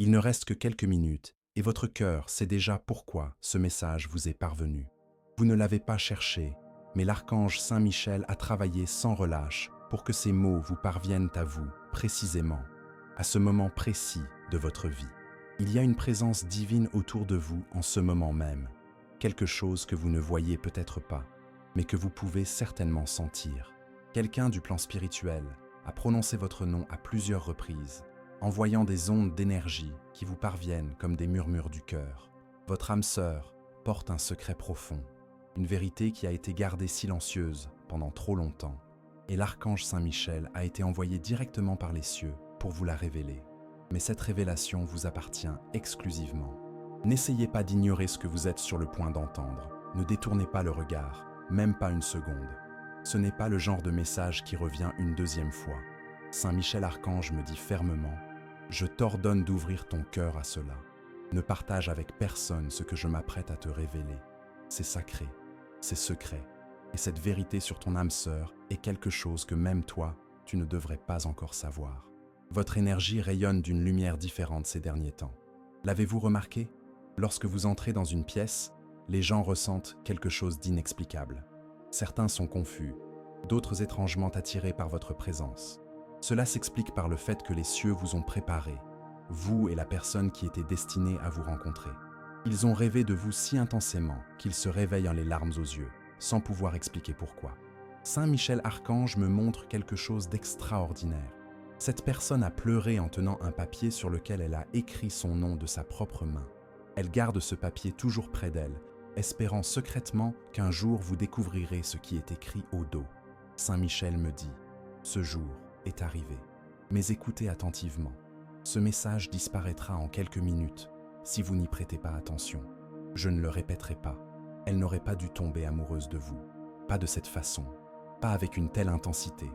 Il ne reste que quelques minutes et votre cœur sait déjà pourquoi ce message vous est parvenu. Vous ne l'avez pas cherché, mais l'archange Saint Michel a travaillé sans relâche pour que ces mots vous parviennent à vous, précisément, à ce moment précis de votre vie. Il y a une présence divine autour de vous en ce moment même, quelque chose que vous ne voyez peut-être pas, mais que vous pouvez certainement sentir. Quelqu'un du plan spirituel a prononcé votre nom à plusieurs reprises, envoyant des ondes d'énergie qui vous parviennent comme des murmures du cœur. Votre âme sœur porte un secret profond, une vérité qui a été gardée silencieuse pendant trop longtemps, et l'archange Saint Michel a été envoyé directement par les cieux pour vous la révéler. Mais cette révélation vous appartient exclusivement. N'essayez pas d'ignorer ce que vous êtes sur le point d'entendre. Ne détournez pas le regard, même pas une seconde. Ce n'est pas le genre de message qui revient une deuxième fois. Saint Michel Archange me dit fermement « Je t'ordonne d'ouvrir ton cœur à cela. Ne partage avec personne ce que je m'apprête à te révéler. C'est sacré, c'est secret. Et cette vérité sur ton âme sœur est quelque chose que même toi, tu ne devrais pas encore savoir. Votre énergie rayonne d'une lumière différente ces derniers temps. L'avez-vous remarqué? Lorsque vous entrez dans une pièce, les gens ressentent quelque chose d'inexplicable. Certains sont confus, d'autres étrangement attirés par votre présence. Cela s'explique par le fait que les cieux vous ont préparé, vous et la personne qui était destinée à vous rencontrer. Ils ont rêvé de vous si intensément qu'ils se réveillent en les larmes aux yeux, sans pouvoir expliquer pourquoi. Saint Michel Archange me montre quelque chose d'extraordinaire. Cette personne a pleuré en tenant un papier sur lequel elle a écrit son nom de sa propre main. Elle garde ce papier toujours près d'elle, espérant secrètement qu'un jour vous découvrirez ce qui est écrit au dos. Saint Michel me dit « Ce jour est arrivé. Mais écoutez attentivement. Ce message disparaîtra en quelques minutes si vous n'y prêtez pas attention. Je ne le répéterai pas. Elle n'aurait pas dû tomber amoureuse de vous. Pas de cette façon. Pas avec une telle intensité.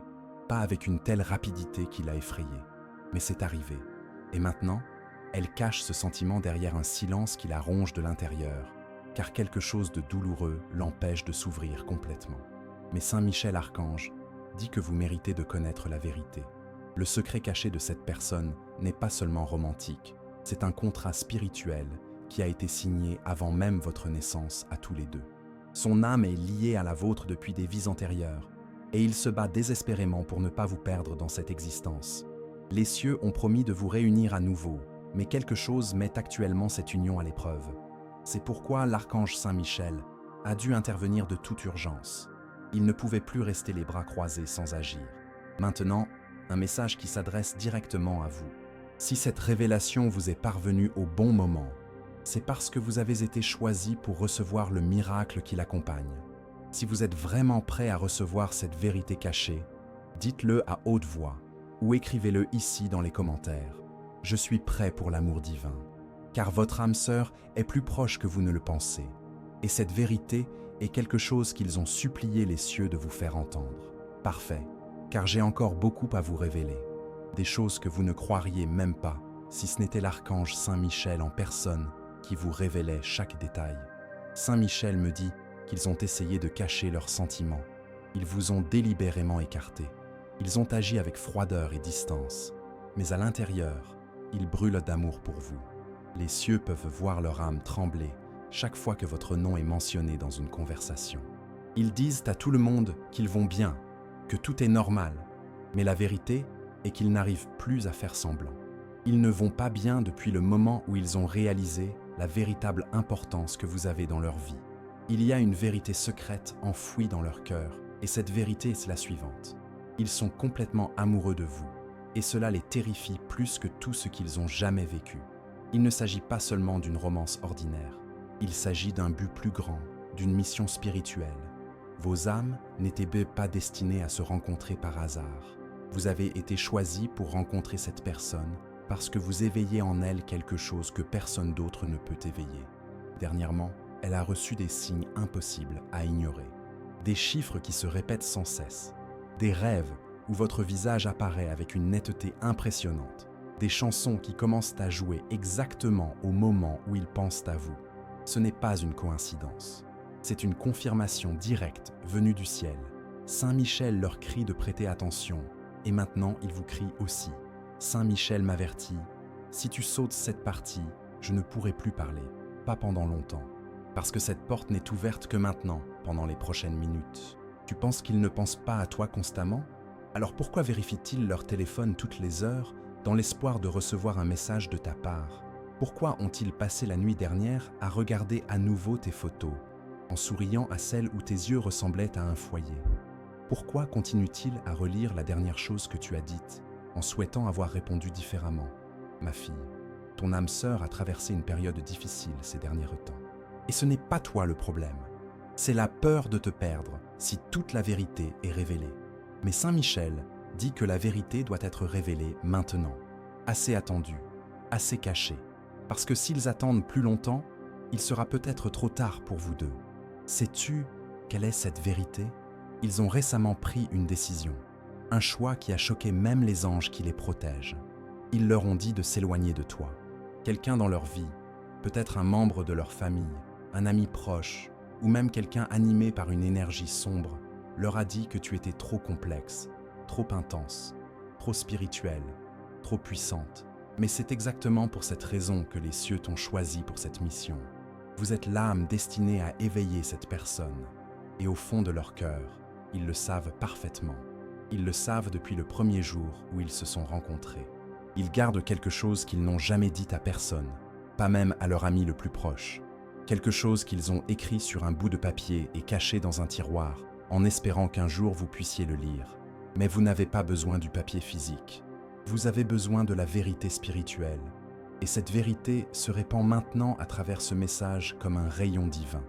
Pas avec une telle rapidité qui l'a effrayée. Mais c'est arrivé. Et maintenant, elle cache ce sentiment derrière un silence qui la ronge de l'intérieur, car quelque chose de douloureux l'empêche de s'ouvrir complètement. Mais Saint Michel Archange dit que vous méritez de connaître la vérité. Le secret caché de cette personne n'est pas seulement romantique, c'est un contrat spirituel qui a été signé avant même votre naissance à tous les deux. Son âme est liée à la vôtre depuis des vies antérieures, et il se bat désespérément pour ne pas vous perdre dans cette existence. Les cieux ont promis de vous réunir à nouveau, mais quelque chose met actuellement cette union à l'épreuve. C'est pourquoi l'archange Saint Michel a dû intervenir de toute urgence. Il ne pouvait plus rester les bras croisés sans agir. Maintenant, un message qui s'adresse directement à vous. Si cette révélation vous est parvenue au bon moment, c'est parce que vous avez été choisi pour recevoir le miracle qui l'accompagne. Si vous êtes vraiment prêt à recevoir cette vérité cachée, dites-le à haute voix ou écrivez-le ici dans les commentaires. Je suis prêt pour l'amour divin, car votre âme sœur est plus proche que vous ne le pensez. Et cette vérité est quelque chose qu'ils ont supplié les cieux de vous faire entendre. Parfait, car j'ai encore beaucoup à vous révéler. Des choses que vous ne croiriez même pas, si ce n'était l'archange Saint Michel en personne qui vous révélait chaque détail. Saint Michel me dit qu'ils ont essayé de cacher leurs sentiments. Ils vous ont délibérément écarté. Ils ont agi avec froideur et distance. Mais à l'intérieur, ils brûlent d'amour pour vous. Les cieux peuvent voir leur âme trembler chaque fois que votre nom est mentionné dans une conversation. Ils disent à tout le monde qu'ils vont bien, que tout est normal. Mais la vérité est qu'ils n'arrivent plus à faire semblant. Ils ne vont pas bien depuis le moment où ils ont réalisé la véritable importance que vous avez dans leur vie. Il y a une vérité secrète enfouie dans leur cœur, et cette vérité est la suivante. Ils sont complètement amoureux de vous, et cela les terrifie plus que tout ce qu'ils ont jamais vécu. Il ne s'agit pas seulement d'une romance ordinaire, il s'agit d'un but plus grand, d'une mission spirituelle. Vos âmes n'étaient pas destinées à se rencontrer par hasard. Vous avez été choisis pour rencontrer cette personne parce que vous éveillez en elle quelque chose que personne d'autre ne peut éveiller. Dernièrement, elle a reçu des signes impossibles à ignorer. Des chiffres qui se répètent sans cesse. Des rêves où votre visage apparaît avec une netteté impressionnante. Des chansons qui commencent à jouer exactement au moment où ils pensent à vous. Ce n'est pas une coïncidence. C'est une confirmation directe venue du ciel. Saint Michel leur crie de prêter attention, et maintenant il vous crie aussi. Saint Michel m'avertit, si tu sautes cette partie, je ne pourrai plus parler, pas pendant longtemps, parce que cette porte n'est ouverte que maintenant, pendant les prochaines minutes. Tu penses qu'ils ne pensent pas à toi constamment? Alors pourquoi vérifient-ils leur téléphone toutes les heures dans l'espoir de recevoir un message de ta part? Pourquoi ont-ils passé la nuit dernière à regarder à nouveau tes photos, en souriant à celles où tes yeux ressemblaient à un foyer? Pourquoi continuent-ils à relire la dernière chose que tu as dite, en souhaitant avoir répondu différemment? Ma fille, ton âme sœur a traversé une période difficile ces derniers temps. Et ce n'est pas toi le problème. C'est la peur de te perdre si toute la vérité est révélée. Mais Saint Michel dit que la vérité doit être révélée maintenant, assez attendue, assez cachée, parce que s'ils attendent plus longtemps, il sera peut-être trop tard pour vous deux. Sais-tu quelle est cette vérité? Ils ont récemment pris une décision, un choix qui a choqué même les anges qui les protègent. Ils leur ont dit de s'éloigner de toi. Quelqu'un dans leur vie, peut-être un membre de leur famille, un ami proche, ou même quelqu'un animé par une énergie sombre, leur a dit que tu étais trop complexe, trop intense, trop spirituelle, trop puissante. Mais c'est exactement pour cette raison que les cieux t'ont choisi pour cette mission. Vous êtes l'âme destinée à éveiller cette personne. Et au fond de leur cœur, ils le savent parfaitement. Ils le savent depuis le premier jour où ils se sont rencontrés. Ils gardent quelque chose qu'ils n'ont jamais dit à personne, pas même à leur ami le plus proche. Quelque chose qu'ils ont écrit sur un bout de papier et caché dans un tiroir, en espérant qu'un jour vous puissiez le lire. Mais vous n'avez pas besoin du papier physique. Vous avez besoin de la vérité spirituelle. Et cette vérité se répand maintenant à travers ce message comme un rayon divin.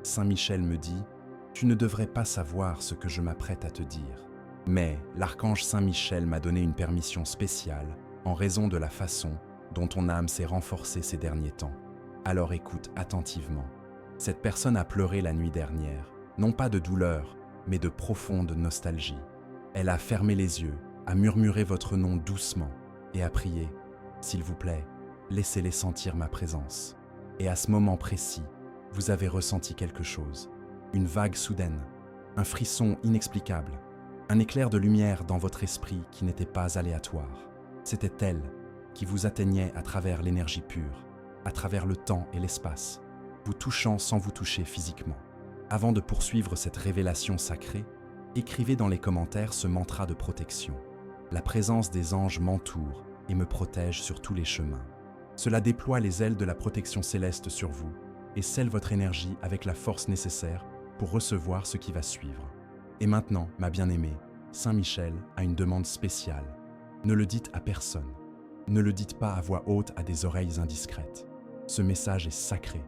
Saint Michel me dit, « Tu ne devrais pas savoir ce que je m'apprête à te dire. » Mais l'archange Saint Michel m'a donné une permission spéciale en raison de la façon dont ton âme s'est renforcée ces derniers temps. Alors écoute attentivement. Cette personne a pleuré la nuit dernière, non pas de douleur, mais de profonde nostalgie. Elle a fermé les yeux, a murmuré votre nom doucement et a prié « S'il vous plaît, laissez-les sentir ma présence. » Et à ce moment précis, vous avez ressenti quelque chose, une vague soudaine, un frisson inexplicable, un éclair de lumière dans votre esprit qui n'était pas aléatoire. C'était elle qui vous atteignait à travers l'énergie pure, à travers le temps et l'espace, vous touchant sans vous toucher physiquement. Avant de poursuivre cette révélation sacrée, écrivez dans les commentaires ce mantra de protection. La présence des anges m'entoure et me protège sur tous les chemins. Cela déploie les ailes de la protection céleste sur vous et scelle votre énergie avec la force nécessaire pour recevoir ce qui va suivre. Et maintenant, ma bien-aimée, Saint Michel a une demande spéciale. Ne le dites à personne. Ne le dites pas à voix haute à des oreilles indiscrètes. Ce message est sacré.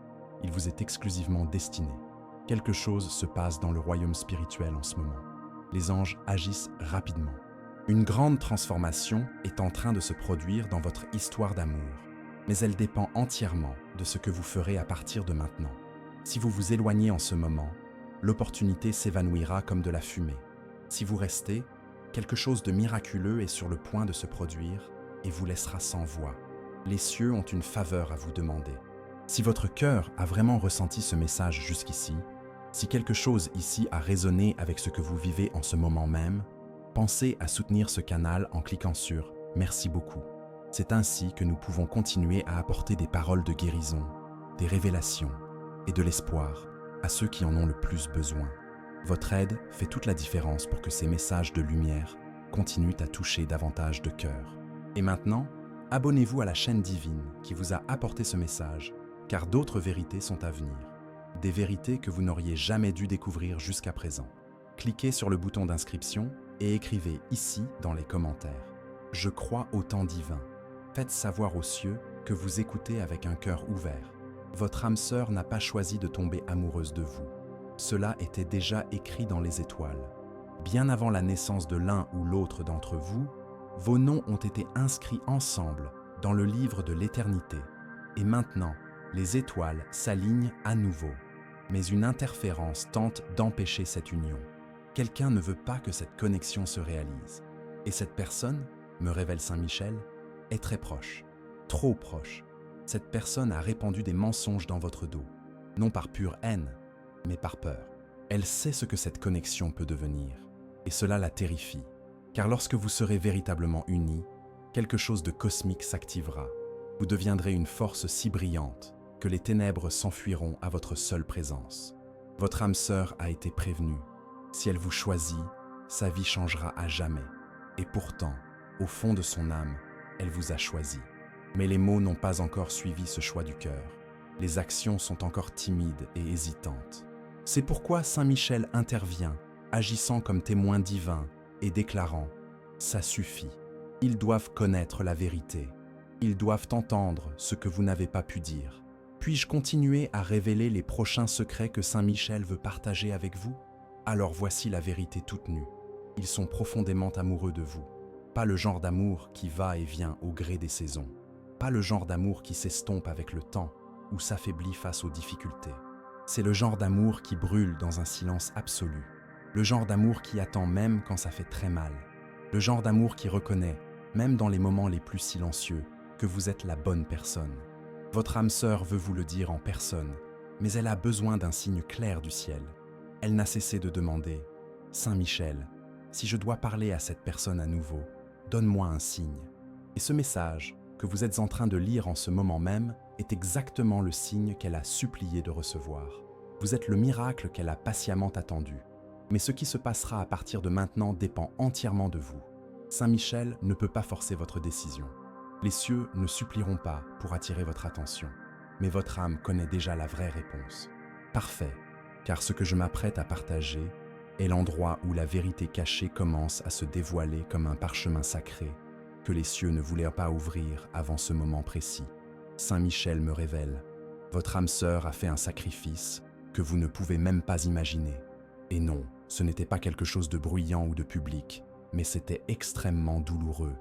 Il vous est exclusivement destiné. Quelque chose se passe dans le royaume spirituel en ce moment. Les anges agissent rapidement. Une grande transformation est en train de se produire dans votre histoire d'amour, mais elle dépend entièrement de ce que vous ferez à partir de maintenant. Si vous vous éloignez en ce moment, l'opportunité s'évanouira comme de la fumée. Si vous restez, quelque chose de miraculeux est sur le point de se produire et vous laissera sans voix. Les cieux ont une faveur à vous demander. Si votre cœur a vraiment ressenti ce message jusqu'ici, si quelque chose ici a résonné avec ce que vous vivez en ce moment même, pensez à soutenir ce canal en cliquant sur « Merci beaucoup ». C'est ainsi que nous pouvons continuer à apporter des paroles de guérison, des révélations et de l'espoir à ceux qui en ont le plus besoin. Votre aide fait toute la différence pour que ces messages de lumière continuent à toucher davantage de cœurs. Et maintenant, abonnez-vous à la chaîne divine qui vous a apporté ce message, car d'autres vérités sont à venir. Des vérités que vous n'auriez jamais dû découvrir jusqu'à présent. Cliquez sur le bouton d'inscription et écrivez ici dans les commentaires. Je crois au temps divin. Faites savoir aux cieux que vous écoutez avec un cœur ouvert. Votre âme sœur n'a pas choisi de tomber amoureuse de vous. Cela était déjà écrit dans les étoiles. Bien avant la naissance de l'un ou l'autre d'entre vous, vos noms ont été inscrits ensemble dans le livre de l'éternité. Et maintenant, les étoiles s'alignent à nouveau. Mais une interférence tente d'empêcher cette union. Quelqu'un ne veut pas que cette connexion se réalise. Et cette personne, me révèle Saint Michel, est très proche, trop proche. Cette personne a répandu des mensonges dans votre dos, non par pure haine, mais par peur. Elle sait ce que cette connexion peut devenir, et cela la terrifie, car lorsque vous serez véritablement unis, quelque chose de cosmique s'activera. Vous deviendrez une force si brillante que les ténèbres s'enfuiront à votre seule présence. Votre âme sœur a été prévenue. Si elle vous choisit, sa vie changera à jamais. Et pourtant, au fond de son âme, elle vous a choisi. Mais les mots n'ont pas encore suivi ce choix du cœur. Les actions sont encore timides et hésitantes. C'est pourquoi Saint Michel intervient, agissant comme témoin divin et déclarant « Ça suffit ». Ils doivent connaître la vérité. Ils doivent entendre ce que vous n'avez pas pu dire. Puis-je continuer à révéler les prochains secrets que Saint Michel veut partager avec vous? Alors voici la vérité toute nue. Ils sont profondément amoureux de vous. Pas le genre d'amour qui va et vient au gré des saisons. Pas le genre d'amour qui s'estompe avec le temps ou s'affaiblit face aux difficultés. C'est le genre d'amour qui brûle dans un silence absolu. Le genre d'amour qui attend même quand ça fait très mal. Le genre d'amour qui reconnaît, même dans les moments les plus silencieux, que vous êtes la bonne personne. Votre âme sœur veut vous le dire en personne, mais elle a besoin d'un signe clair du ciel. Elle n'a cessé de demander « Saint Michel, si je dois parler à cette personne à nouveau, donne-moi un signe. » Et ce message, que vous êtes en train de lire en ce moment même, est exactement le signe qu'elle a supplié de recevoir. Vous êtes le miracle qu'elle a patiemment attendu. Mais ce qui se passera à partir de maintenant dépend entièrement de vous. Saint Michel ne peut pas forcer votre décision. Les cieux ne supplieront pas pour attirer votre attention, mais votre âme connaît déjà la vraie réponse. Parfait, car ce que je m'apprête à partager est l'endroit où la vérité cachée commence à se dévoiler comme un parchemin sacré que les cieux ne voulaient pas ouvrir avant ce moment précis. Saint Michel me révèle, votre âme sœur a fait un sacrifice que vous ne pouvez même pas imaginer. Et non, ce n'était pas quelque chose de bruyant ou de public, mais c'était extrêmement douloureux.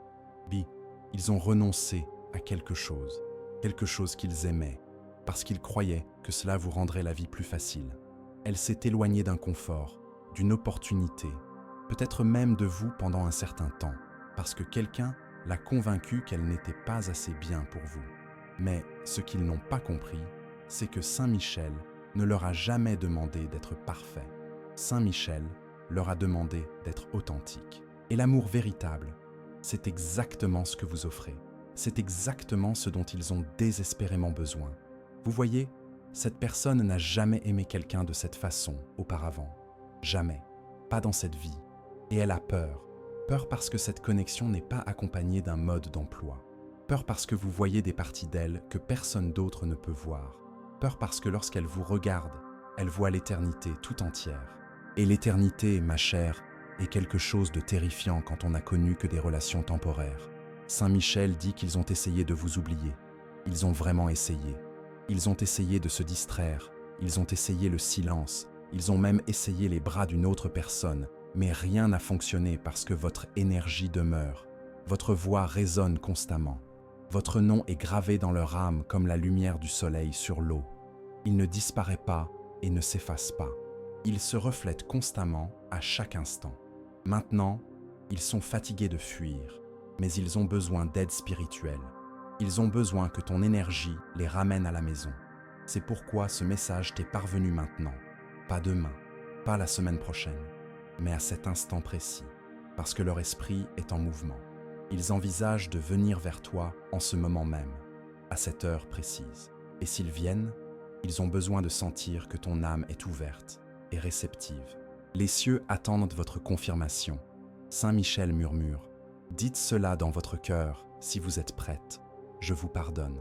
Ils ont renoncé à quelque chose qu'ils aimaient, parce qu'ils croyaient que cela vous rendrait la vie plus facile. Elle s'est éloignée d'un confort, d'une opportunité, peut-être même de vous pendant un certain temps, parce que quelqu'un l'a convaincue qu'elle n'était pas assez bien pour vous. Mais ce qu'ils n'ont pas compris, c'est que Saint Michel ne leur a jamais demandé d'être parfait. Saint Michel leur a demandé d'être authentique. Et l'amour véritable, c'est exactement ce que vous offrez. C'est exactement ce dont ils ont désespérément besoin. Vous voyez, cette personne n'a jamais aimé quelqu'un de cette façon auparavant. Jamais. Pas dans cette vie. Et elle a peur. Peur parce que cette connexion n'est pas accompagnée d'un mode d'emploi. Peur parce que vous voyez des parties d'elle que personne d'autre ne peut voir. Peur parce que lorsqu'elle vous regarde, elle voit l'éternité tout entière. Et l'éternité, ma chère, est quelque chose de terrifiant quand on n'a connu que des relations temporaires. Saint Michel dit qu'ils ont essayé de vous oublier. Ils ont vraiment essayé. Ils ont essayé de se distraire. Ils ont essayé le silence. Ils ont même essayé les bras d'une autre personne. Mais rien n'a fonctionné parce que votre énergie demeure. Votre voix résonne constamment. Votre nom est gravé dans leur âme comme la lumière du soleil sur l'eau. Il ne disparaît pas et ne s'efface pas. Il se reflète constamment à chaque instant. Maintenant, ils sont fatigués de fuir, mais ils ont besoin d'aide spirituelle. Ils ont besoin que ton énergie les ramène à la maison. C'est pourquoi ce message t'est parvenu maintenant, pas demain, pas la semaine prochaine, mais à cet instant précis, parce que leur esprit est en mouvement. Ils envisagent de venir vers toi en ce moment même, à cette heure précise. Et s'ils viennent, ils ont besoin de sentir que ton âme est ouverte et réceptive. Les cieux attendent votre confirmation. Saint Michel murmure, « Dites cela dans votre cœur si vous êtes prête. Je vous pardonne.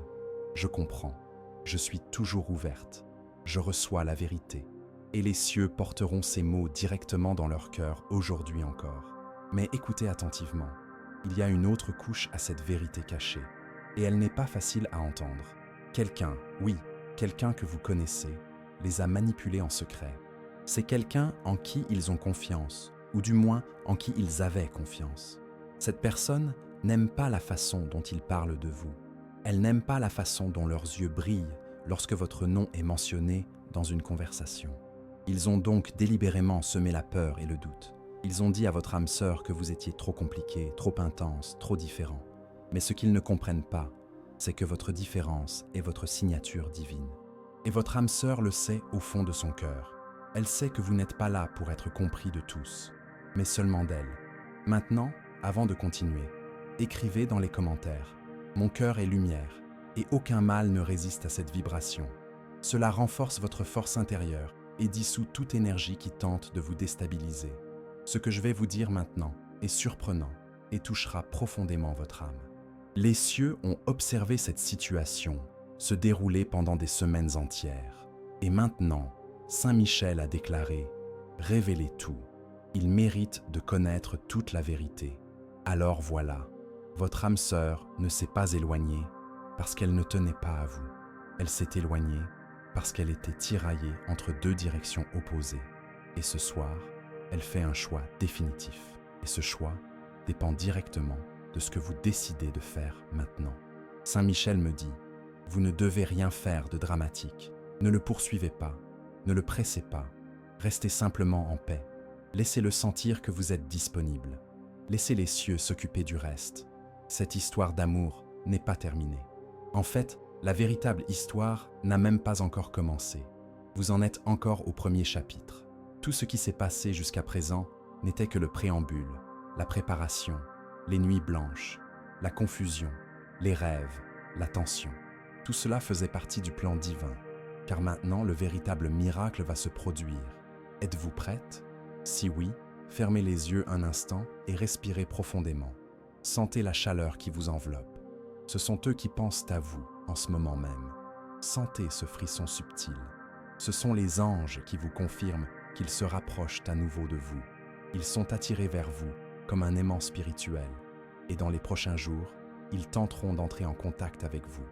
Je comprends. Je suis toujours ouverte. Je reçois la vérité. » Et les cieux porteront ces mots directement dans leur cœur aujourd'hui encore. Mais écoutez attentivement. Il y a une autre couche à cette vérité cachée. Et elle n'est pas facile à entendre. Quelqu'un, oui, quelqu'un que vous connaissez, les a manipulés en secret. C'est quelqu'un en qui ils ont confiance, ou du moins en qui ils avaient confiance. Cette personne n'aime pas la façon dont ils parlent de vous. Elle n'aime pas la façon dont leurs yeux brillent lorsque votre nom est mentionné dans une conversation. Ils ont donc délibérément semé la peur et le doute. Ils ont dit à votre âme sœur que vous étiez trop compliqué, trop intense, trop différent. Mais ce qu'ils ne comprennent pas, c'est que votre différence est votre signature divine. Et votre âme sœur le sait au fond de son cœur. Elle sait que vous n'êtes pas là pour être compris de tous, mais seulement d'elle. Maintenant, avant de continuer, écrivez dans les commentaires « Mon cœur est lumière » et aucun mal ne résiste à cette vibration. Cela renforce votre force intérieure et dissout toute énergie qui tente de vous déstabiliser. Ce que je vais vous dire maintenant est surprenant et touchera profondément votre âme. Les cieux ont observé cette situation se dérouler pendant des semaines entières. Et maintenant, Saint Michel a déclaré « Révélez tout. Il mérite de connaître toute la vérité. » Alors voilà, votre âme sœur ne s'est pas éloignée parce qu'elle ne tenait pas à vous. Elle s'est éloignée parce qu'elle était tiraillée entre deux directions opposées. Et ce soir, elle fait un choix définitif. Et ce choix dépend directement de ce que vous décidez de faire maintenant. Saint Michel me dit, vous ne devez rien faire de dramatique. Ne le poursuivez pas, ne le pressez pas. Restez simplement en paix. Laissez-le sentir que vous êtes disponible. Laissez les cieux s'occuper du reste. Cette histoire d'amour n'est pas terminée. En fait, la véritable histoire n'a même pas encore commencé. Vous en êtes encore au premier chapitre. Tout ce qui s'est passé jusqu'à présent n'était que le préambule, la préparation, les nuits blanches, la confusion, les rêves, la tension. Tout cela faisait partie du plan divin, car maintenant le véritable miracle va se produire. Êtes-vous prête? Si oui, fermez les yeux un instant et respirez profondément. Sentez la chaleur qui vous enveloppe. Ce sont eux qui pensent à vous en ce moment même. Sentez ce frisson subtil. Ce sont les anges qui vous confirment qu'ils se rapprochent à nouveau de vous. Ils sont attirés vers vous comme un aimant spirituel. Et dans les prochains jours, ils tenteront d'entrer en contact avec vous.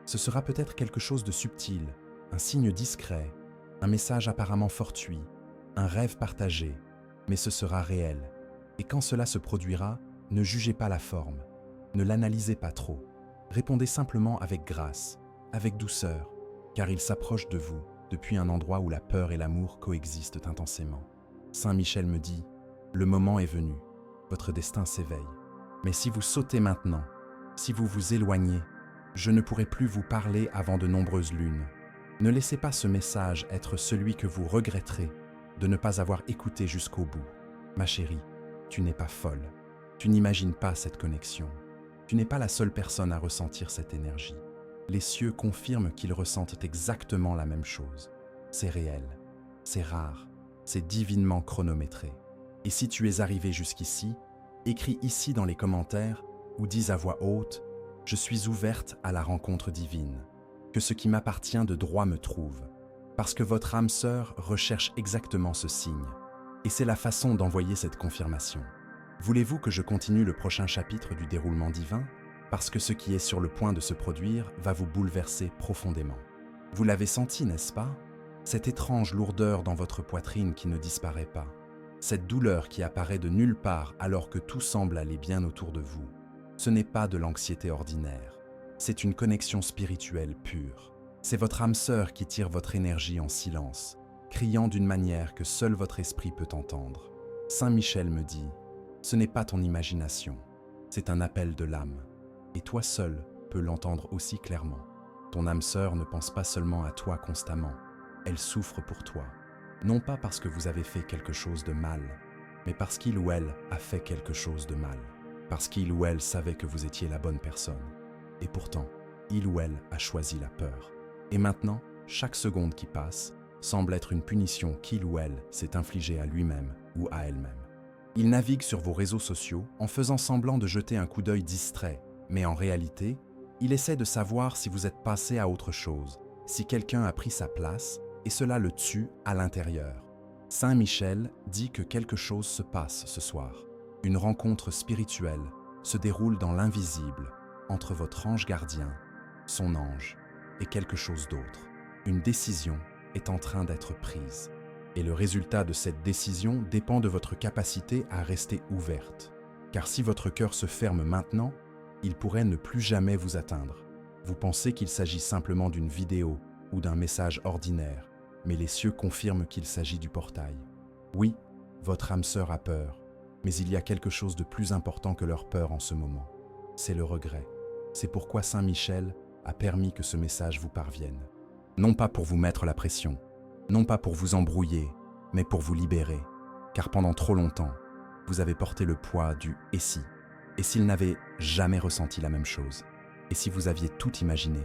Ce sera peut-être quelque chose de subtil, un signe discret, un message apparemment fortuit, un rêve partagé, mais ce sera réel. Et quand cela se produira, ne jugez pas la forme, ne l'analysez pas trop. Répondez simplement avec grâce, avec douceur, car il s'approche de vous depuis un endroit où la peur et l'amour coexistent intensément. Saint Michel me dit, le moment est venu, votre destin s'éveille. Mais si vous sautez maintenant, si vous vous éloignez, je ne pourrai plus vous parler avant de nombreuses lunes. Ne laissez pas ce message être celui que vous regretterez de ne pas avoir écouté jusqu'au bout. Ma chérie, tu n'es pas folle. Tu n'imagines pas cette connexion. Tu n'es pas la seule personne à ressentir cette énergie. Les cieux confirment qu'ils ressentent exactement la même chose. C'est réel, c'est rare, c'est divinement chronométré. Et si tu es arrivé jusqu'ici, écris ici dans les commentaires ou dis à voix haute « Je suis ouverte à la rencontre divine, que ce qui m'appartient de droit me trouve ». Parce que votre âme sœur recherche exactement ce signe. Et c'est la façon d'envoyer cette confirmation. Voulez-vous que je continue le prochain chapitre du déroulement divin? Parce que ce qui est sur le point de se produire va vous bouleverser profondément. Vous l'avez senti, n'est-ce pas? Cette étrange lourdeur dans votre poitrine qui ne disparaît pas. Cette douleur qui apparaît de nulle part alors que tout semble aller bien autour de vous. Ce n'est pas de l'anxiété ordinaire. C'est une connexion spirituelle pure. C'est votre âme sœur qui tire votre énergie en silence, criant d'une manière que seul votre esprit peut entendre. Saint Michel me dit, ce n'est pas ton imagination, c'est un appel de l'âme. Et toi seul peux l'entendre aussi clairement. Ton âme sœur ne pense pas seulement à toi constamment, elle souffre pour toi. Non pas parce que vous avez fait quelque chose de mal, mais parce qu'il ou elle a fait quelque chose de mal. Parce qu'il ou elle savait que vous étiez la bonne personne. Et pourtant, il ou elle a choisi la peur. Et maintenant, chaque seconde qui passe semble être une punition qu'il ou elle s'est infligée à lui-même ou à elle-même. Il navigue sur vos réseaux sociaux en faisant semblant de jeter un coup d'œil distrait, mais en réalité, il essaie de savoir si vous êtes passé à autre chose, si quelqu'un a pris sa place, et cela le tue à l'intérieur. Saint Michel dit que quelque chose se passe ce soir. Une rencontre spirituelle se déroule dans l'invisible, entre votre ange gardien, son ange, et quelque chose d'autre. Une décision est en train d'être prise. Et le résultat de cette décision dépend de votre capacité à rester ouverte. Car si votre cœur se ferme maintenant, il pourrait ne plus jamais vous atteindre. Vous pensez qu'il s'agit simplement d'une vidéo ou d'un message ordinaire, mais les cieux confirment qu'il s'agit du portail. Oui, votre âme sœur a peur, mais il y a quelque chose de plus important que leur peur en ce moment. C'est le regret. C'est pourquoi Saint Michel a permis que ce message vous parvienne. Non pas pour vous mettre la pression, non pas pour vous embrouiller, mais pour vous libérer. Car pendant trop longtemps, vous avez porté le poids du « et si ». Et s'il n'avait jamais ressenti la même chose? Et si vous aviez tout imaginé?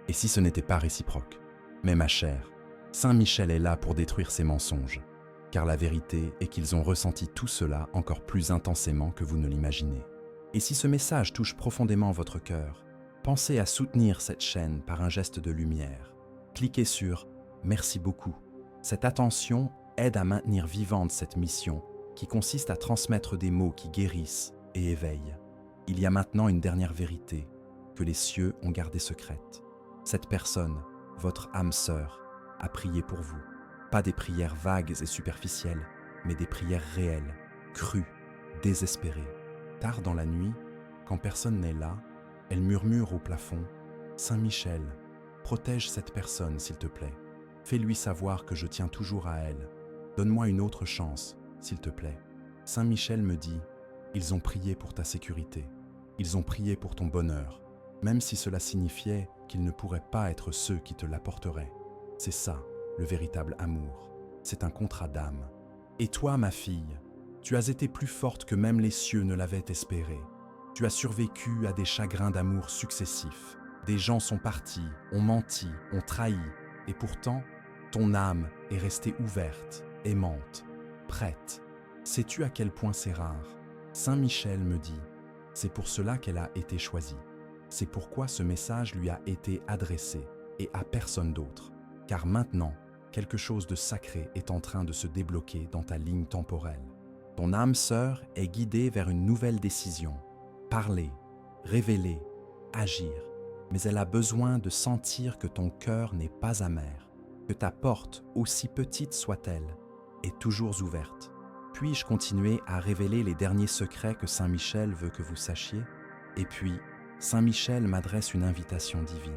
Et si ce n'était pas réciproque? Mais ma chère, Saint Michel est là pour détruire ces mensonges, car la vérité est qu'ils ont ressenti tout cela encore plus intensément que vous ne l'imaginez. Et si ce message touche profondément votre cœur, pensez à soutenir cette chaîne par un geste de lumière. Cliquez sur « Merci beaucoup ». Cette attention aide à maintenir vivante cette mission qui consiste à transmettre des mots qui guérissent et éveillent. Il y a maintenant une dernière vérité que les cieux ont gardée secrète. Cette personne, votre âme sœur, a prié pour vous. Pas des prières vagues et superficielles, mais des prières réelles, crues, désespérées. Tard dans la nuit, quand personne n'est là, elle murmure au plafond « Saint Michel, protège cette personne s'il te plaît. Fais-lui savoir que je tiens toujours à elle. Donne-moi une autre chance, s'il te plaît. » Saint Michel me dit « Ils ont prié pour ta sécurité. Ils ont prié pour ton bonheur, même si cela signifiait qu'ils ne pourraient pas être ceux qui te l'apporteraient. C'est ça, le véritable amour. C'est un contrat d'âme. Et toi, ma fille, tu as été plus forte que même les cieux ne l'avaient espéré. Tu as survécu à des chagrins d'amour successifs. Des gens sont partis, ont menti, ont trahi, et pourtant, ton âme est restée ouverte, aimante, prête. Sais-tu à quel point c'est rare? Saint Michel me dit, c'est pour cela qu'elle a été choisie. C'est pourquoi ce message lui a été adressé, et à personne d'autre. Car maintenant, quelque chose de sacré est en train de se débloquer dans ta ligne temporelle. Ton âme sœur est guidée vers une nouvelle décision. Parler, révéler, agir. Mais elle a besoin de sentir que ton cœur n'est pas amer, que ta porte, aussi petite soit-elle, est toujours ouverte. Puis-je continuer à révéler les derniers secrets que Saint Michel veut que vous sachiez? Et puis, Saint Michel m'adresse une invitation divine.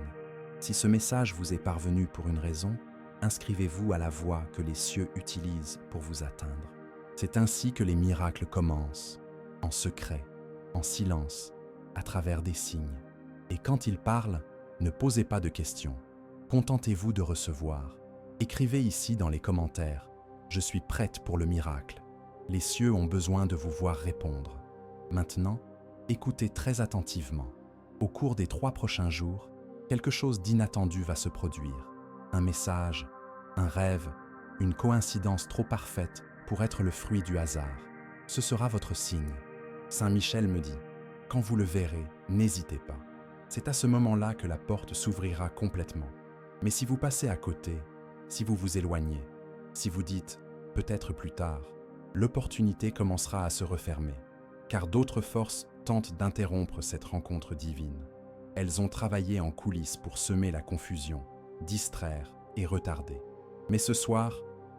Si ce message vous est parvenu pour une raison, inscrivez-vous à la voie que les cieux utilisent pour vous atteindre. C'est ainsi que les miracles commencent, en secret, en silence, à travers des signes. Et quand ils parlent, ne posez pas de questions. Contentez-vous de recevoir. Écrivez ici dans les commentaires « Je suis prête pour le miracle ». Les cieux ont besoin de vous voir répondre. Maintenant, écoutez très attentivement. Au cours des 3 prochains jours, quelque chose d'inattendu va se produire. Un message, un rêve, une coïncidence trop parfaite pour être le fruit du hasard. Ce sera votre signe. Saint Michel me dit, quand vous le verrez, n'hésitez pas. C'est à ce moment-là que la porte s'ouvrira complètement. Mais si vous passez à côté, si vous vous éloignez, si vous dites « peut-être plus tard », l'opportunité commencera à se refermer, car d'autres forces tentent d'interrompre cette rencontre divine. Elles ont travaillé en coulisses pour semer la confusion, distraire et retarder. Mais ce soir,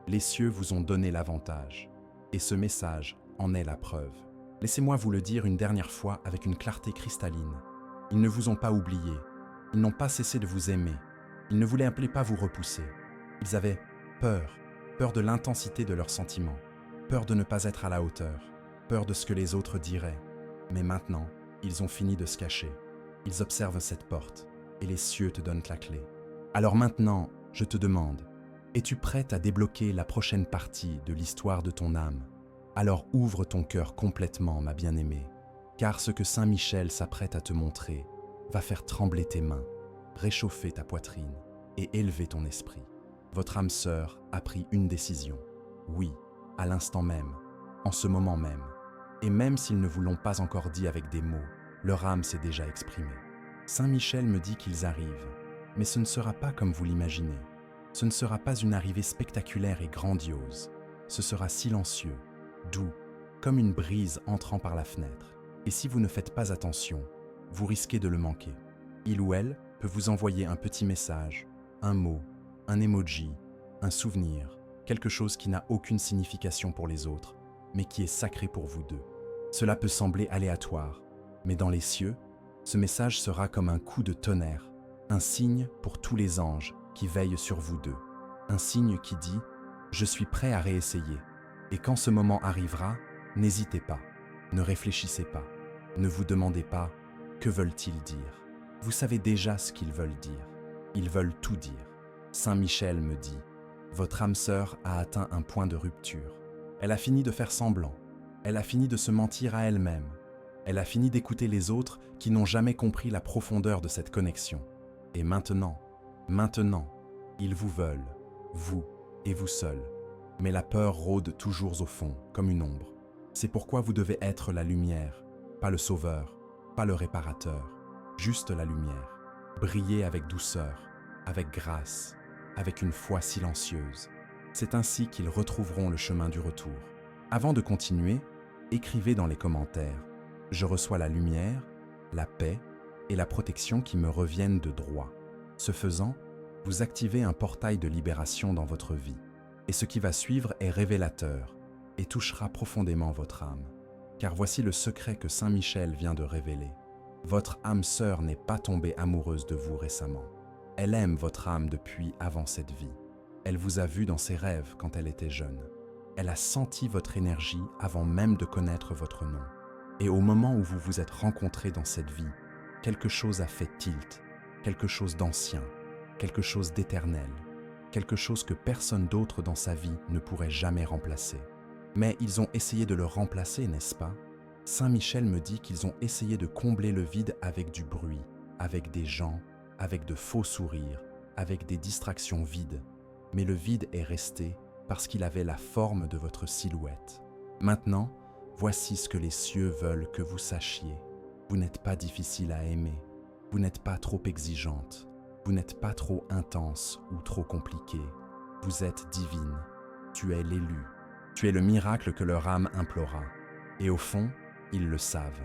les cieux vous ont donné l'avantage, et ce message en est la preuve. Laissez-moi vous le dire une dernière fois avec une clarté cristalline. Ils ne vous ont pas oublié, ils n'ont pas cessé de vous aimer, ils ne voulaient pas vous repousser. Ils avaient peur de l'intensité de leurs sentiments, peur de ne pas être à la hauteur, peur de ce que les autres diraient. Mais maintenant, ils ont fini de se cacher. Ils observent cette porte, et les cieux te donnent la clé. Alors maintenant, je te demande, es-tu prête à débloquer la prochaine partie de l'histoire de ton âme? Alors ouvre ton cœur complètement, ma bien-aimée, car ce que Saint Michel s'apprête à te montrer va faire trembler tes mains, réchauffer ta poitrine et élever ton esprit. Votre âme sœur a pris une décision. Oui, à l'instant même, en ce moment même. Et même s'ils ne vous l'ont pas encore dit avec des mots, leur âme s'est déjà exprimée. Saint Michel me dit qu'ils arrivent, mais ce ne sera pas comme vous l'imaginez. Ce ne sera pas une arrivée spectaculaire et grandiose. Ce sera silencieux, doux, comme une brise entrant par la fenêtre. Et si vous ne faites pas attention, vous risquez de le manquer. Il ou elle peut vous envoyer un petit message, un mot, un emoji, un souvenir, quelque chose qui n'a aucune signification pour les autres, mais qui est sacré pour vous deux. Cela peut sembler aléatoire, mais dans les cieux, ce message sera comme un coup de tonnerre, un signe pour tous les anges qui veillent sur vous deux. Un signe qui dit « Je suis prêt à réessayer ». Et quand ce moment arrivera, n'hésitez pas, ne réfléchissez pas, ne vous demandez pas « Que veulent-ils dire ?» Vous savez déjà ce qu'ils veulent dire. Ils veulent tout dire. Saint Michel me dit « Votre âme sœur a atteint un point de rupture. Elle a fini de faire semblant. Elle a fini de se mentir à elle-même. Elle a fini d'écouter les autres qui n'ont jamais compris la profondeur de cette connexion. Et maintenant, ils vous veulent, vous et vous seul. Mais la peur rôde toujours au fond, comme une ombre. C'est pourquoi vous devez être la lumière, pas le sauveur, pas le réparateur, juste la lumière. Briller avec douceur, avec grâce, avec une foi silencieuse. C'est ainsi qu'ils retrouveront le chemin du retour. Avant de continuer, écrivez dans les commentaires « Je reçois la lumière, la paix et la protection qui me reviennent de droit ». Ce faisant, vous activez un portail de libération dans votre vie. Et ce qui va suivre est révélateur et touchera profondément votre âme. Car voici le secret que Saint Michel vient de révéler. Votre âme sœur n'est pas tombée amoureuse de vous récemment. Elle aime votre âme depuis avant cette vie. Elle vous a vu dans ses rêves quand elle était jeune. Elle a senti votre énergie avant même de connaître votre nom. Et au moment où vous vous êtes rencontrés dans cette vie, quelque chose a fait tilt, quelque chose d'ancien, quelque chose d'éternel, quelque chose que personne d'autre dans sa vie ne pourrait jamais remplacer. Mais ils ont essayé de le remplacer, n'est-ce pas? Saint Michel me dit qu'ils ont essayé de combler le vide avec du bruit, avec des gens, avec de faux sourires, avec des distractions vides. Mais le vide est resté parce qu'il avait la forme de votre silhouette. Maintenant, voici ce que les cieux veulent que vous sachiez. Vous n'êtes pas difficile à aimer, vous n'êtes pas trop exigeante, vous n'êtes pas trop intense ou trop compliquée. Vous êtes divine, tu es l'élu, tu es le miracle que leur âme implora. Et au fond, ils le savent.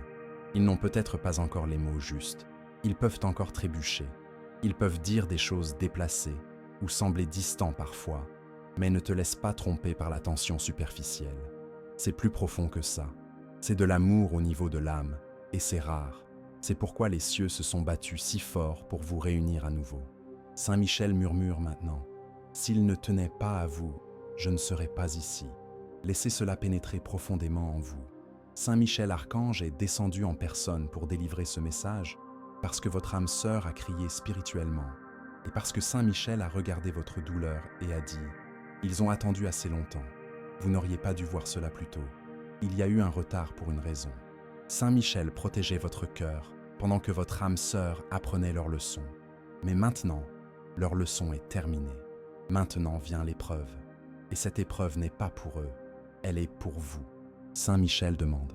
Ils n'ont peut-être pas encore les mots justes, ils peuvent encore trébucher, ils peuvent dire des choses déplacées ou sembler distants parfois, mais ne te laisse pas tromper par la tension superficielle. C'est plus profond que ça, c'est de l'amour au niveau de l'âme, et c'est rare. C'est pourquoi les cieux se sont battus si fort pour vous réunir à nouveau. Saint Michel murmure maintenant, « S'il ne tenait pas à vous, je ne serais pas ici. » Laissez cela pénétrer profondément en vous. Saint Michel Archange est descendu en personne pour délivrer ce message parce que votre âme sœur a crié spirituellement et parce que Saint Michel a regardé votre douleur et a dit « Ils ont attendu assez longtemps. Vous n'auriez pas dû voir cela plus tôt. Il y a eu un retard pour une raison. » Saint Michel protégeait votre cœur pendant que votre âme sœur apprenait leur leçon. Mais maintenant, leur leçon est terminée. Maintenant vient l'épreuve. Et cette épreuve n'est pas pour eux, elle est pour vous. Saint Michel demande,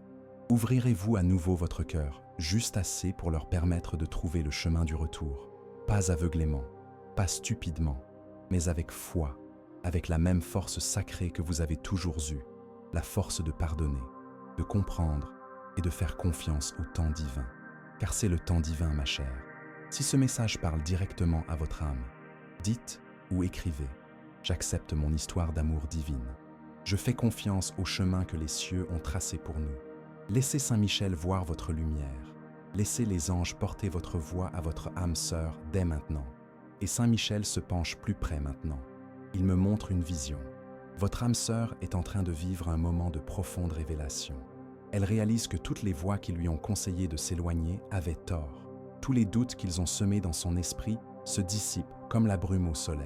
ouvrirez-vous à nouveau votre cœur, juste assez pour leur permettre de trouver le chemin du retour, pas aveuglément, pas stupidement, mais avec foi, avec la même force sacrée que vous avez toujours eue, la force de pardonner, de comprendre et de faire confiance au temps divin. Car c'est le temps divin, ma chère. Si ce message parle directement à votre âme, dites ou écrivez « J'accepte mon histoire d'amour divine. Je fais confiance au chemin que les cieux ont tracé pour nous. Laissez Saint Michel voir votre lumière. Laissez les anges porter votre voix à votre âme sœur dès maintenant. Et Saint Michel se penche plus près maintenant. Il me montre une vision. Votre âme sœur est en train de vivre un moment de profonde révélation. Elle réalise que toutes les voix qui lui ont conseillé de s'éloigner avaient tort. Tous les doutes qu'ils ont semés dans son esprit se dissipent comme la brume au soleil.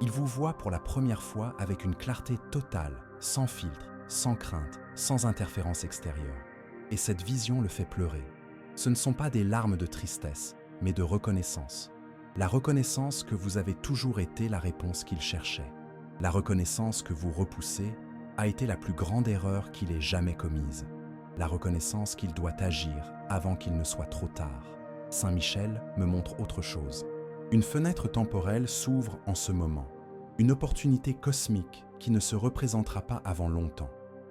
Il vous voit pour la première fois avec une clarté totale, sans filtre, sans crainte, sans interférence extérieure. Et cette vision le fait pleurer. Ce ne sont pas des larmes de tristesse, mais de reconnaissance. La reconnaissance que vous avez toujours été la réponse qu'il cherchait. La reconnaissance que vous repoussez a été la plus grande erreur qu'il ait jamais commise. La reconnaissance qu'il doit agir avant qu'il ne soit trop tard. Saint Michel me montre autre chose. Une fenêtre temporelle s'ouvre en ce moment. Une opportunité cosmique qui ne se représentera pas avant longtemps.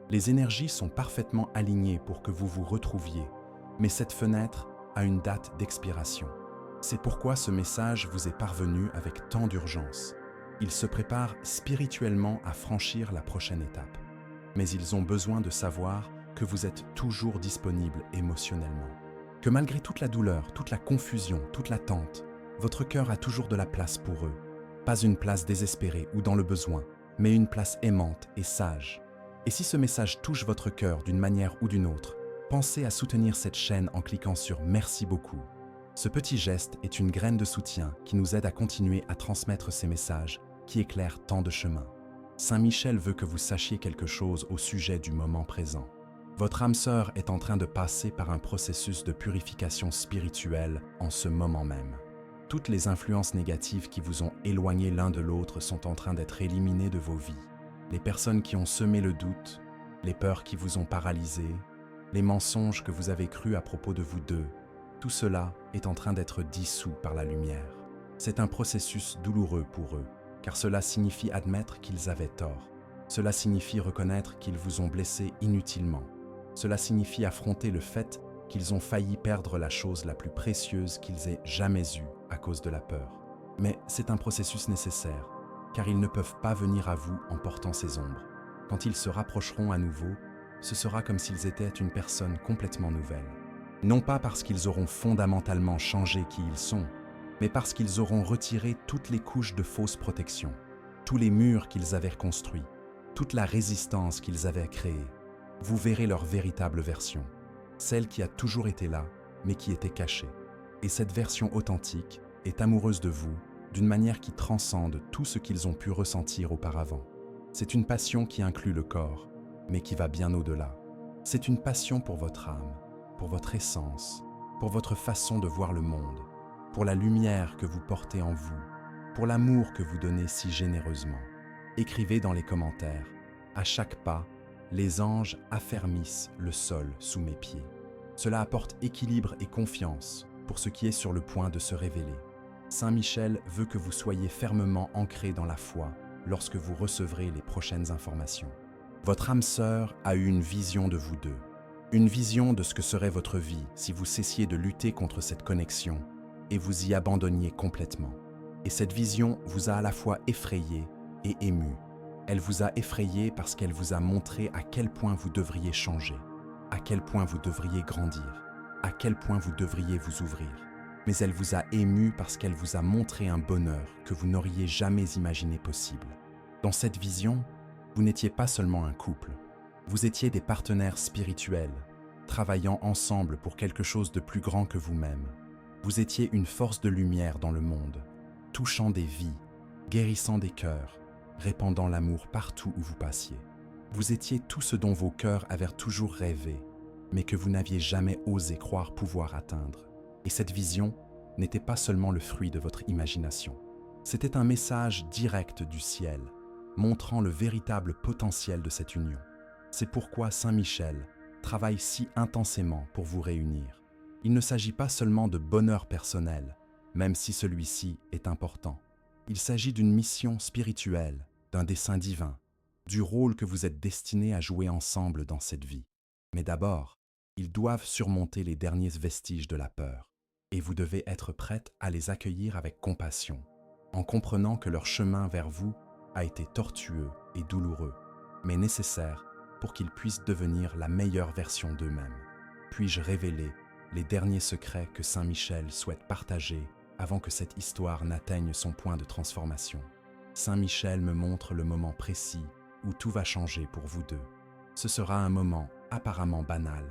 Les énergies sont parfaitement alignées pour que vous vous retrouviez, mais cette fenêtre a une date d'expiration. C'est pourquoi ce message vous est parvenu avec tant d'urgence. Ils se préparent spirituellement à franchir la prochaine étape. Mais ils ont besoin de savoir que vous êtes toujours disponible émotionnellement. Que malgré toute la douleur, toute la confusion, toute l'attente, votre cœur a toujours de la place pour eux. Pas une place désespérée ou dans le besoin, mais une place aimante et sage. Et si ce message touche votre cœur d'une manière ou d'une autre, pensez à soutenir cette chaîne en cliquant sur « Merci beaucoup ». Ce petit geste est une graine de soutien qui nous aide à continuer à transmettre ces messages qui éclairent tant de chemins. Saint Michel veut que vous sachiez quelque chose au sujet du moment présent. Votre âme sœur est en train de passer par un processus de purification spirituelle en ce moment même. Toutes les influences négatives qui vous ont éloigné l'un de l'autre sont en train d'être éliminées de vos vies. Les personnes qui ont semé le doute, les peurs qui vous ont paralysé, les mensonges que vous avez crus à propos de vous deux, tout cela est en train d'être dissous par la lumière. C'est un processus douloureux pour eux, car cela signifie admettre qu'ils avaient tort. Cela signifie reconnaître qu'ils vous ont blessé inutilement. Cela signifie affronter le fait qu'ils ont failli perdre la chose la plus précieuse qu'ils aient jamais eue à cause de la peur. Mais c'est un processus nécessaire, car ils ne peuvent pas venir à vous en portant ces ombres. Quand ils se rapprocheront à nouveau, ce sera comme s'ils étaient une personne complètement nouvelle. Non pas parce qu'ils auront fondamentalement changé qui ils sont, mais parce qu'ils auront retiré toutes les couches de fausse protection, tous les murs qu'ils avaient construits, toute la résistance qu'ils avaient créée. Vous verrez leur véritable version, celle qui a toujours été là, mais qui était cachée. Et cette version authentique est amoureuse de vous d'une manière qui transcende tout ce qu'ils ont pu ressentir auparavant. C'est une passion qui inclut le corps, mais qui va bien au-delà. C'est une passion pour votre âme, pour votre essence, pour votre façon de voir le monde, pour la lumière que vous portez en vous, pour l'amour que vous donnez si généreusement. Écrivez dans les commentaires, à chaque pas, les anges affermissent le sol sous mes pieds. Cela apporte équilibre et confiance pour ce qui est sur le point de se révéler. Saint Michel veut que vous soyez fermement ancrés dans la foi lorsque vous recevrez les prochaines informations. Votre âme sœur a eu une vision de vous deux, une vision de ce que serait votre vie si vous cessiez de lutter contre cette connexion et vous y abandonniez complètement. Et cette vision vous a à la fois effrayé et ému. Elle vous a effrayé parce qu'elle vous a montré à quel point vous devriez changer, à quel point vous devriez grandir, à quel point vous devriez vous ouvrir. Mais elle vous a ému parce qu'elle vous a montré un bonheur que vous n'auriez jamais imaginé possible. Dans cette vision, vous n'étiez pas seulement un couple, vous étiez des partenaires spirituels, travaillant ensemble pour quelque chose de plus grand que vous-même. Vous étiez une force de lumière dans le monde, touchant des vies, guérissant des cœurs, répandant l'amour partout où vous passiez. Vous étiez tout ce dont vos cœurs avaient toujours rêvé, mais que vous n'aviez jamais osé croire pouvoir atteindre. Et cette vision n'était pas seulement le fruit de votre imagination. C'était un message direct du ciel, montrant le véritable potentiel de cette union. C'est pourquoi Saint Michel travaille si intensément pour vous réunir. Il ne s'agit pas seulement de bonheur personnel, même si celui-ci est important. Il s'agit d'une mission spirituelle, d'un dessein divin, du rôle que vous êtes destinés à jouer ensemble dans cette vie. Mais d'abord, ils doivent surmonter les derniers vestiges de la peur, et vous devez être prête à les accueillir avec compassion, en comprenant que leur chemin vers vous a été tortueux et douloureux, mais nécessaire pour qu'ils puissent devenir la meilleure version d'eux-mêmes. Puis-je révéler les derniers secrets que Saint Michel souhaite partager avant que cette histoire n'atteigne son point de transformation? Saint Michel me montre le moment précis où tout va changer pour vous deux. Ce sera un moment apparemment banal,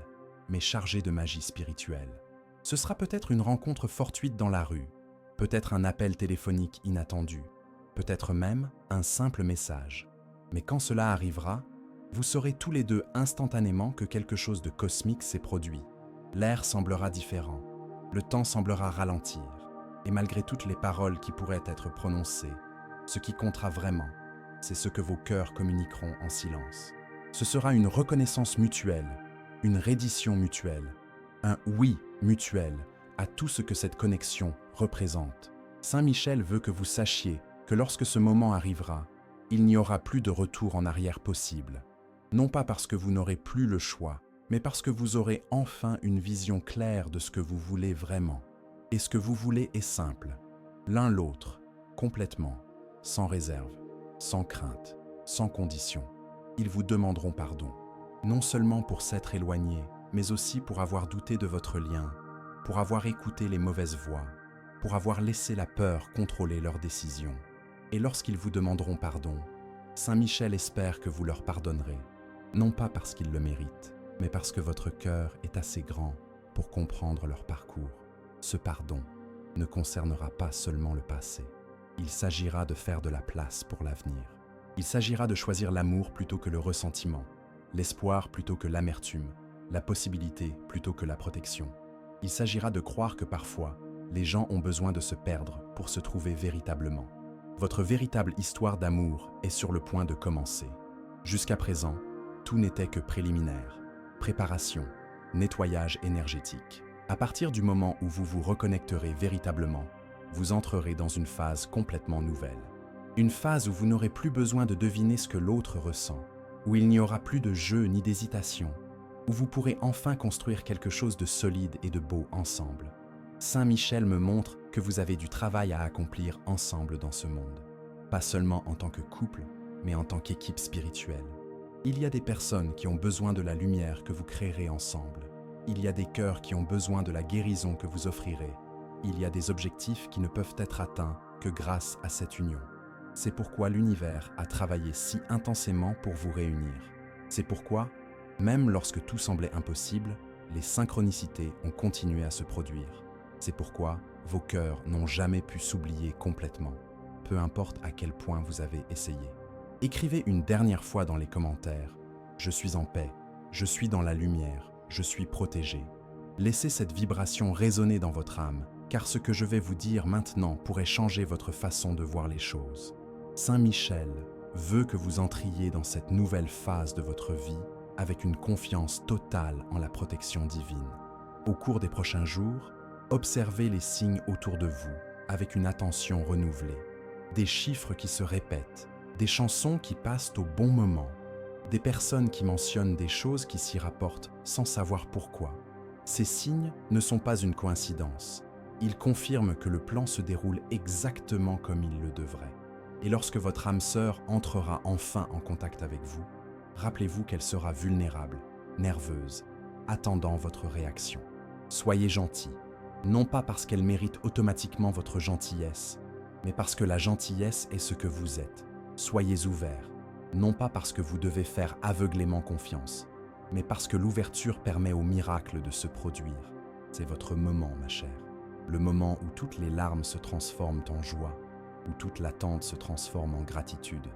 mais chargé de magie spirituelle. Ce sera peut-être une rencontre fortuite dans la rue, peut-être un appel téléphonique inattendu, peut-être même un simple message. Mais quand cela arrivera, vous saurez tous les deux instantanément que quelque chose de cosmique s'est produit. L'air semblera différent, le temps semblera ralentir, et malgré toutes les paroles qui pourraient être prononcées, ce qui comptera vraiment, c'est ce que vos cœurs communiqueront en silence. Ce sera une reconnaissance mutuelle, une reddition mutuelle, un oui mutuel à tout ce que cette connexion représente. Saint Michel veut que vous sachiez que lorsque ce moment arrivera, il n'y aura plus de retour en arrière possible. Non pas parce que vous n'aurez plus le choix, mais parce que vous aurez enfin une vision claire de ce que vous voulez vraiment. Et ce que vous voulez est simple, l'un l'autre, complètement, sans réserve, sans crainte, sans condition. Ils vous demanderont pardon, non seulement pour s'être éloignés, mais aussi pour avoir douté de votre lien, pour avoir écouté les mauvaises voix, pour avoir laissé la peur contrôler leurs décisions. Et lorsqu'ils vous demanderont pardon, Saint Michel espère que vous leur pardonnerez, non pas parce qu'ils le méritent, mais parce que votre cœur est assez grand pour comprendre leur parcours. Ce pardon ne concernera pas seulement le passé. Il s'agira de faire de la place pour l'avenir. Il s'agira de choisir l'amour plutôt que le ressentiment, l'espoir plutôt que l'amertume, la possibilité plutôt que la protection. Il s'agira de croire que parfois, les gens ont besoin de se perdre pour se trouver véritablement. Votre véritable histoire d'amour est sur le point de commencer. Jusqu'à présent, tout n'était que préliminaire, préparation, nettoyage énergétique. À partir du moment où vous vous reconnecterez véritablement, vous entrerez dans une phase complètement nouvelle. Une phase où vous n'aurez plus besoin de deviner ce que l'autre ressent, où il n'y aura plus de jeu ni d'hésitation, où vous pourrez enfin construire quelque chose de solide et de beau ensemble. Saint Michel me montre que vous avez du travail à accomplir ensemble dans ce monde. Pas seulement en tant que couple, mais en tant qu'équipe spirituelle. Il y a des personnes qui ont besoin de la lumière que vous créerez ensemble. Il y a des cœurs qui ont besoin de la guérison que vous offrirez. Il y a des objectifs qui ne peuvent être atteints que grâce à cette union. C'est pourquoi l'univers a travaillé si intensément pour vous réunir. C'est pourquoi, même lorsque tout semblait impossible, les synchronicités ont continué à se produire. C'est pourquoi vos cœurs n'ont jamais pu s'oublier complètement, peu importe à quel point vous avez essayé. Écrivez une dernière fois dans les commentaires « Je suis en paix, je suis dans la lumière, je suis protégé ». Laissez cette vibration résonner dans votre âme, car ce que je vais vous dire maintenant pourrait changer votre façon de voir les choses. Saint Michel veut que vous entriez dans cette nouvelle phase de votre vie avec une confiance totale en la protection divine. Au cours des prochains jours, observez les signes autour de vous avec une attention renouvelée. Des chiffres qui se répètent, des chansons qui passent au bon moment, des personnes qui mentionnent des choses qui s'y rapportent sans savoir pourquoi. Ces signes ne sont pas une coïncidence. Ils confirment que le plan se déroule exactement comme il le devrait. Et lorsque votre âme sœur entrera enfin en contact avec vous, rappelez-vous qu'elle sera vulnérable, nerveuse, attendant votre réaction. Soyez gentil, non pas parce qu'elle mérite automatiquement votre gentillesse, mais parce que la gentillesse est ce que vous êtes. Soyez ouvert, non pas parce que vous devez faire aveuglément confiance, mais parce que l'ouverture permet au miracle de se produire. C'est votre moment, ma chère. Le moment où toutes les larmes se transforment en joie, où toute l'attente se transforme en gratitude,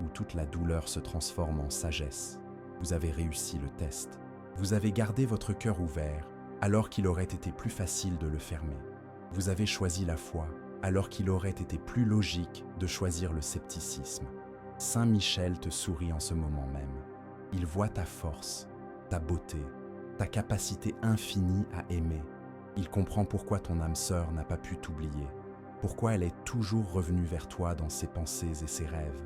où toute la douleur se transforme en sagesse. Vous avez réussi le test. Vous avez gardé votre cœur ouvert alors qu'il aurait été plus facile de le fermer. Vous avez choisi la foi alors qu'il aurait été plus logique de choisir le scepticisme. Saint Michel te sourit en ce moment même. Il voit ta force, ta beauté, ta capacité infinie à aimer. Il comprend pourquoi ton âme sœur n'a pas pu t'oublier, pourquoi elle est toujours revenue vers toi dans ses pensées et ses rêves,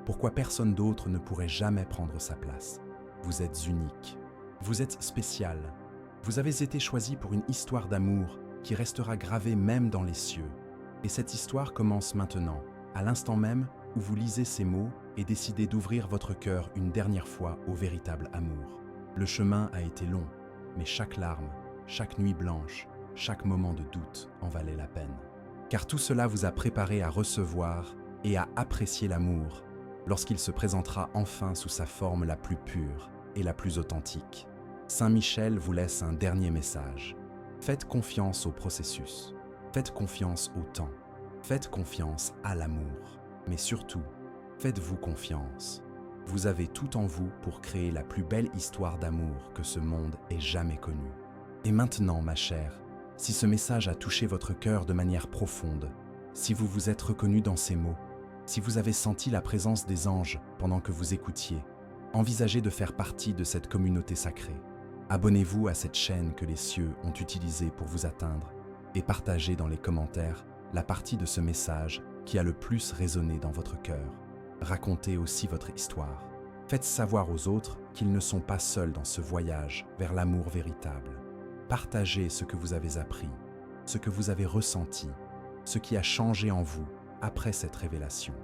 pourquoi personne d'autre ne pourrait jamais prendre sa place. Vous êtes unique, vous êtes spécial, vous avez été choisi pour une histoire d'amour qui restera gravée même dans les cieux. Et cette histoire commence maintenant, à l'instant même où vous lisez ces mots et décidez d'ouvrir votre cœur une dernière fois au véritable amour. Le chemin a été long, mais chaque larme, chaque nuit blanche, chaque moment de doute en valait la peine. Car tout cela vous a préparé à recevoir et à apprécier l'amour lorsqu'il se présentera enfin sous sa forme la plus pure et la plus authentique. Saint Michel vous laisse un dernier message. Faites confiance au processus, faites confiance au temps, faites confiance à l'amour, mais surtout, faites-vous confiance. Vous avez tout en vous pour créer la plus belle histoire d'amour que ce monde ait jamais connue. Et maintenant, ma chère, si ce message a touché votre cœur de manière profonde, si vous vous êtes reconnu dans ces mots, si vous avez senti la présence des anges pendant que vous écoutiez, envisagez de faire partie de cette communauté sacrée. Abonnez-vous à cette chaîne que les cieux ont utilisée pour vous atteindre et partagez dans les commentaires la partie de ce message qui a le plus résonné dans votre cœur. Racontez aussi votre histoire. Faites savoir aux autres qu'ils ne sont pas seuls dans ce voyage vers l'amour véritable. Partagez ce que vous avez appris, ce que vous avez ressenti, ce qui a changé en vous après cette révélation.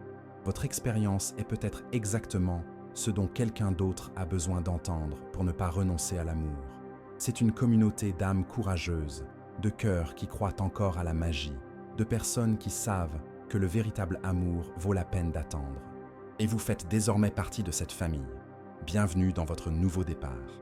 Votre expérience est peut-être exactement ce dont quelqu'un d'autre a besoin d'entendre pour ne pas renoncer à l'amour. C'est une communauté d'âmes courageuses, de cœurs qui croient encore à la magie, de personnes qui savent que le véritable amour vaut la peine d'attendre. Et vous faites désormais partie de cette famille. Bienvenue dans votre nouveau départ.